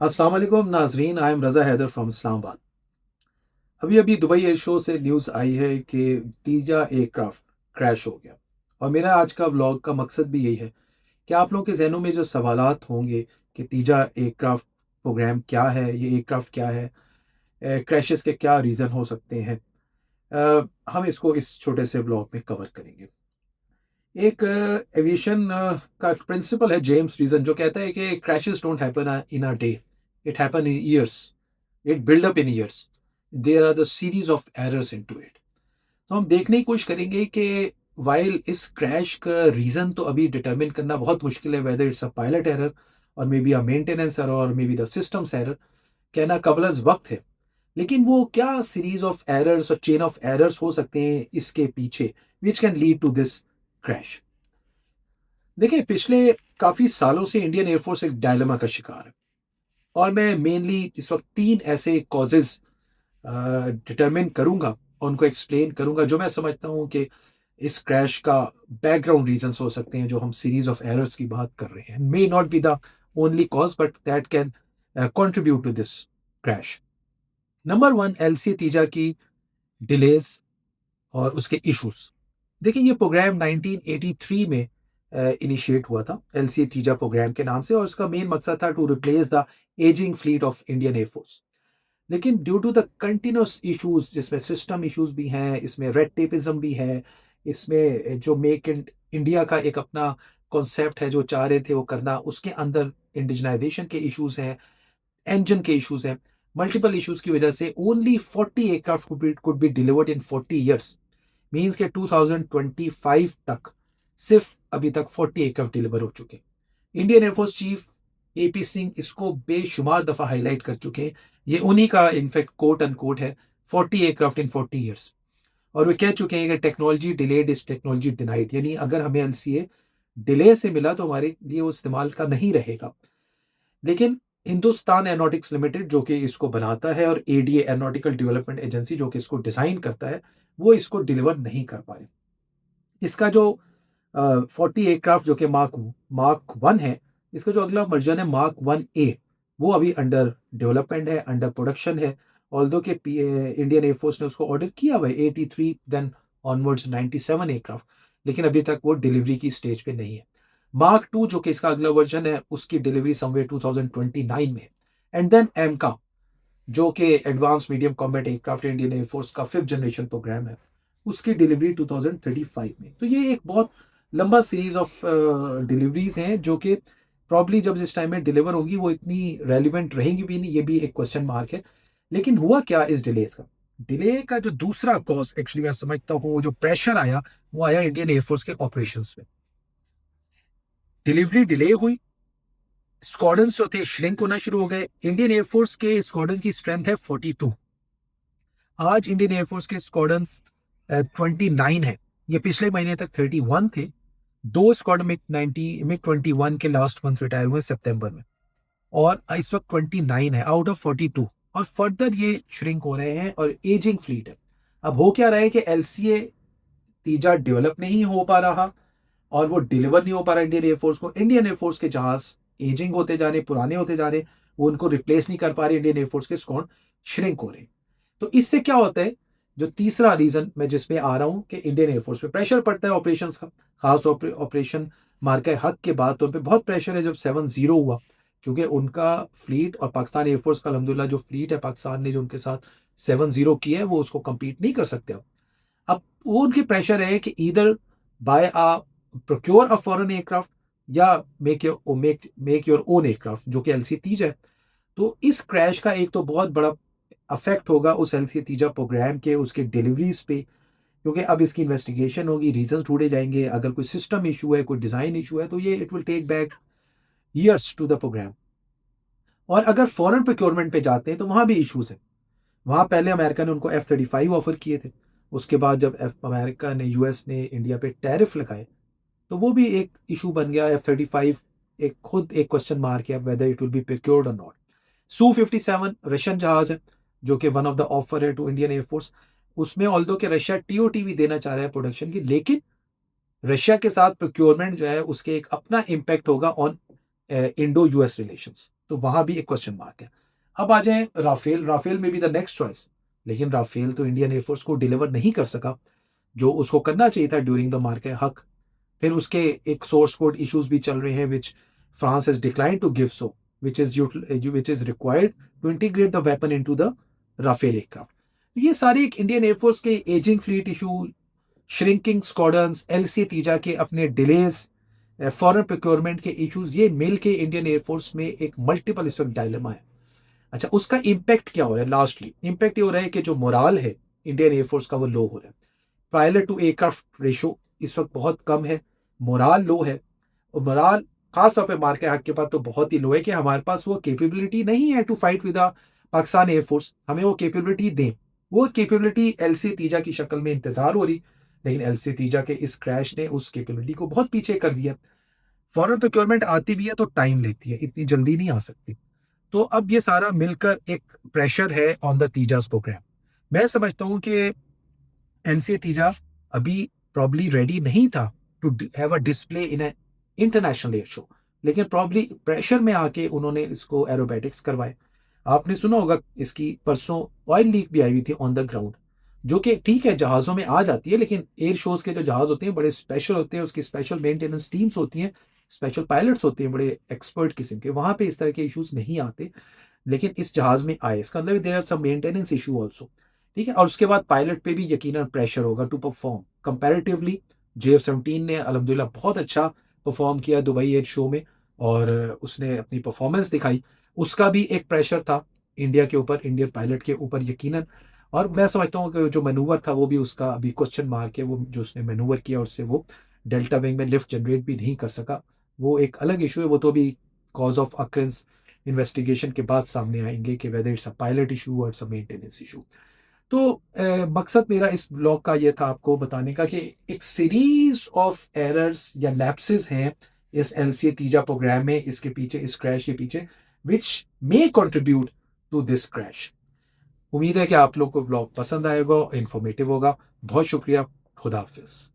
अस्सलाम वालेकुम नाजरीन, I am Raza Haider from Islamabad. अभी अभी दुबई एयर शो से न्यूज़ आई है कि तीजा एयरक्राफ्ट क्रैश हो गया। और मेरा आज का व्लॉग का मकसद भी यही है कि आप लोगों के जहनों में जो सवालात होंगे कि तीजा एयरक्राफ्ट प्रोग्राम क्या है, ये एयरक्राफ्ट क्या है, क्रैशेस के क्या रीज़न हो सकते हैं, हम इसको इस छोटे से ब्लॉग में कवर करेंगे। एक एविएशन का प्रिंसिपल है जेम्स रीजन, जो कहता है कि crashes don't happen in a day, it happen in years, it build up in years, there are the series of errors into it. तो हम देखने की कोशिश करेंगे कि वाइल इस क्रैश का रीजन तो अभी डिटरमिन करना बहुत मुश्किल है, whether it's a pilot error और may be a maintenance error और may be the systems error, कहना कबल अज़ वक्त है। लेकिन वो क्या सीरीज ऑफ एरर्स और चेन ऑफ एरर्स हो सकते हैं इसके पीछे, which can lead to this crash. देखिए, पिछले काफ़ी सालों से इंडियन एयरफोर्स एक डायलेमा का शिकार है और मैं मेनली इस वक्त 3 ऐसे कॉजेज़ डिटरमिन करूँगा और उनको एक्सप्लेन करूँगा, जो मैं समझता हूँ कि इस क्रैश का बैकग्राउंड रीज़न्स हो सकते हैं, जो हम सीरीज़ ऑफ एरर्स की बात कर रहे हैं। May not be the only cause but that can contribute to this crash. Number 1, LCA Tejas की डिलेज़ और उसके इश्यूज़। देखिए, ये प्रोग्राम 1983 में इनिशिएट हुआ था, एलसीए तीजा प्रोग्राम के नाम से, और उसका मेन मकसद था to replace the ageing fleet of Indian air force. लेकिन due to the continuous issues, जिसमें सिस्टम इश्यूज भी हैं, इसमें रेड टेपिज्म भी है, इसमें जो मेक इन इंडिया का एक अपना कॉन्सेप्ट है जो चाह रहे थे वो करना, उसके अंदर इंडिजनाइजेशन के इश्यूज हैं, इंजन के इश्यूज हैं, मल्टीपल इश्यूज की वजह से only 40 aircraft could be delivered in 40 years. Means के 2025 तक सिर्फ अभी तक 40 एयरक्राफ्ट डिलीवर हो चुके हैं। Indian air force chief AP Singh इसको बेशुमार दफा हाईलाइट कर चुके हैं। ये उन्हीं का इनफैक्ट कोट अनकोट है, 40 एयरक्राफ्ट इन 40 ईयर्स। और वे कह चुके हैं कि technology delayed is technology denied, यानी अगर हमें एलसीए डिले से मिला तो हमारे लिए वो इस्तेमाल का नहीं रहेगा। लेकिन हिंदुस्तान एरोनॉटिक्स लिमिटेड, जो कि इसको बनाता है, और एडीए एरोनॉटिकल डेवलपमेंट एजेंसी, जो कि इसको डिजाइन करता है, वो इसको डिलीवर नहीं कर पाए। इसका जो 40 एयरक्राफ्ट जो कि मार्क मार्क वन है, इसका जो अगला वर्जन है मार्क वन ए, वो अभी अंडर डेवलपमेंट है, अंडर प्रोडक्शन है। ऑल्दो के इंडियन एयरफोर्स ने उसको ऑर्डर किया हुआ है 83 देन ऑनवर्ड्स 97 एयरक्राफ्ट, लेकिन अभी तक वो डिलीवरी की स्टेज पे नहीं है। मार्क टू, जो कि इसका अगला वर्जन है, उसकी डिलीवरी समवेयर 2029 में है। एंड देन एमका, जो कि advance medium combat aircraft Indian air force का 5th जनरेशन प्रोग्राम है, उसकी डिलीवरी 2035 में। तो ये एक बहुत लंबा सीरीज ऑफ डिलीवरीज हैं, जो कि प्रॉब्ली जब जिस टाइम में डिलीवर होगी वो इतनी रेलिवेंट रहेंगी भी नहीं, ये भी एक क्वेश्चन मार्क है। लेकिन हुआ क्या इस डिलेज का? डिले का जो दूसरा कॉज एक्चुअली मैं समझता हूँ, जो प्रेशर आया, वो आया इंडियन एयरफोर्स के ऑपरेशंस में। डिलीवरी डिले हुई, स्क्वाड्रंस जो थे श्रिंक होना शुरू हो गए। इंडियन एयरफोर्स के स्क्वाड्रन की स्ट्रेंथ है 42। आज इंडियन एयरफोर्स के स्क्वाड्रंस 29 है। ये पिछले महीने तक 31 थे। दो स्क्वाड मिग 21 के लास्ट मंथ रिटायर हुए सितंबर में, और इस वक्त 29 है आउट ऑफ 42। और फर्दर ये श्रिंक हो रहे हैं और एजिंग फ्लीट है। अब हो क्या रहा है कि एलसीए तीजा डेवलप नहीं हो पा रहा और वो डिलीवर नहीं हो पा रहा इंडियन एयरफोर्स को। इंडियन एयरफोर्स के जहाज एजिंग होते जा रहे, पुराने होते जा रहे, वो उनको रिप्लेस नहीं कर पा रहे, इंडियन एयरफोर्स के स्क्वाड श्रिंक हो रहे। तो इससे क्या होता है, जो तीसरा रीजन मैं जिसमें आ रहा हूं, कि इंडियन एयरफोर्स पे प्रेशर पड़ता है ऑपरेशंस का, खासतौर पर ऑपरेशन मार्का हक के बाद तो उन पर बहुत प्रेशर है। जब 7-0 हुआ, क्योंकि उनका फ्लीट और पाकिस्तान एयरफोर्स का अलहमदुल्ला जो फ्लीट है पाकिस्तान ने जो उनके साथ 7-0 किया है, वो उसको कंपीट नहीं कर सकते। अब वो उनकी प्रेशर है कि इधर buy a procure a foreign aircraft, या मेक योर ओन एयरक्राफ्ट, जो कि एलसी तीजा है। तो इस क्रैश का एक तो बहुत बड़ा अफेक्ट होगा उस एलसी तीजा प्रोग्राम के, उसके डिलीवरीज पे, क्योंकि अब इसकी इन्वेस्टिगेशन होगी, रीजन ढूंढे जाएंगे। अगर कोई सिस्टम इशू है, कोई डिजाइन इशू है, तो ये it will take back years to the programme. और अगर फॉरेन प्रोक्योरमेंट पे जाते हैं तो वहां भी इश्यूज है। वहां पहले अमेरिका ने उनको F-35 ऑफर किए थे। उसके बाद जब अमेरिका ने, यूएस ने इंडिया पे टैरिफ लगाए, तो वो भी एक इशू बन गया। F-35 एक खुद एक क्वेश्चन मार्क है whether it will be procured और नॉट। Su-57 रशियन जहाज है, जो कि वन ऑफ द ऑफर है टू इंडियन एयरफोर्स। उसमें ऑल्दो कि रशिया टीओटी भी देना चाह रहा है प्रोडक्शन की, लेकिन रशिया के साथ प्रोक्योरमेंट जो है उसके एक अपना इम्पैक्ट होगा ऑन इंडो यूएस रिलेशंस। तो वहां भी एक क्वेश्चन मार्क है। अब आ जाए राफेल। राफेल में भी द नेक्स्ट चॉइस, लेकिन राफेल तो इंडियन एयरफोर्स को डिलीवर नहीं कर सका जो उसको करना चाहिए था ड्यूरिंग द मार्केट हक। फिर उसके एक सोर्स कोड इश्यूज भी चल रहे हैं which France has decline to give so which is required to integrate the weapon into the Rafale aircraft. ये सारे एक इंडियन एयरफोर्स के ageing fleet issue, shrinking squadrons, LC Tejas के अपने डिलेज, फॉरेन प्रोक्योरमेंट के इश्यूज, ये मिल के इंडियन एयरफोर्स में एक मल्टीपल इस वक्त डायलेमा है। अच्छा, उसका इम्पैक्ट क्या हो रहा है? लास्टली इम्पैक्ट ये हो रहा है कि जो मोराल है इंडियन एयरफोर्स का वो लो हो रहा है। पायलट टू एयरक्राफ्ट रेशो इस वक्त बहुत कम है, मोराल लो है। और मोराल खासतौर पे मार्के हक के पास तो बहुत ही लो है कि हमारे पास वो कैपेबिलिटी नहीं है to fight with Pakistan air force. हमें वो कैपेबिलिटी दें। वो कैपेबिलिटी एलसी तीजा की शक्ल में इंतजार हो रही, लेकिन एलसी तीजा के इस क्रैश ने उस कैपेबिलिटी को बहुत पीछे कर दिया। फॉरेन प्रोक्योरमेंट आती भी है तो टाइम लेती है, इतनी जल्दी नहीं आ सकती। तो अब ये सारा मिलकर एक प्रेशर है ऑन द तीजास प्रोग्राम। मैं समझता हूं कि एनसीए तीजा अभी प्रॉब्ली रेडी नहीं था to have a display in a international air show, लेकिन प्रॉब्ली प्रेशर में आके उन्होंने इसको एरोबेटिक्स करवाए। आपने सुना होगा इसकी परसों ऑयल लीक भी आई हुई थी ऑन द ग्राउंड, जो कि ठीक है जहाज़ों में आ जाती है, लेकिन एयर शोज के जो जहाज़ होते हैं बड़े स्पेशल होते हैं, उसकी स्पेशल मेंटेनेंस टीम्स होती हैं, स्पेशल पायलट्स होते हैं बड़े एक्सपर्ट किस्म के, वहां पे इस तरह के इश्यूज नहीं आते, लेकिन इस जहाज में आए। इसका मतलब there are some maintenance issue also. ठीक है, और उसके बाद पायलट पे भी यकीनन प्रेशर होगा टू परफॉर्म कंपैरेटिवली। JF-17 ने अल्हम्दुलिल्लाह बहुत अच्छा परफॉर्म किया दुबई एयर शो में, और उसने अपनी परफॉर्मेंस दिखाई। उसका भी एक प्रेशर था इंडिया के ऊपर, इंडियन पायलट के ऊपर यकीनन। और मैं समझता हूँ कि जो मैनूवर था वो भी उसका अभी क्वेश्चन मार्क है, वो जो उसने मैनूवर किया उससे वो डेल्टा विंग में लिफ्ट जनरेट भी नहीं कर सका। वो एक अलग इशू है, वो तो अभी कॉज ऑफ अक्रेंस इन्वेस्टिगेशन के बाद सामने आएंगे कि weather it's a pilot issue और इट्स अ मेंटेनेंस इशू। तो मकसद मेरा इस ब्लॉग का ये था आपको बताने का कि एक सीरीज ऑफ एरर्स या लैप्सेस हैं इस एलसीए तीजा प्रोग्राम में, इसके पीछे, इस क्रैश के पीछे, विच मे कंट्रीब्यूट टू दिस क्रैश। उम्मीद है कि आप लोग को ब्लॉग पसंद आएगा, इंफॉर्मेटिव होगा। बहुत शुक्रिया। खुदा हाफिज।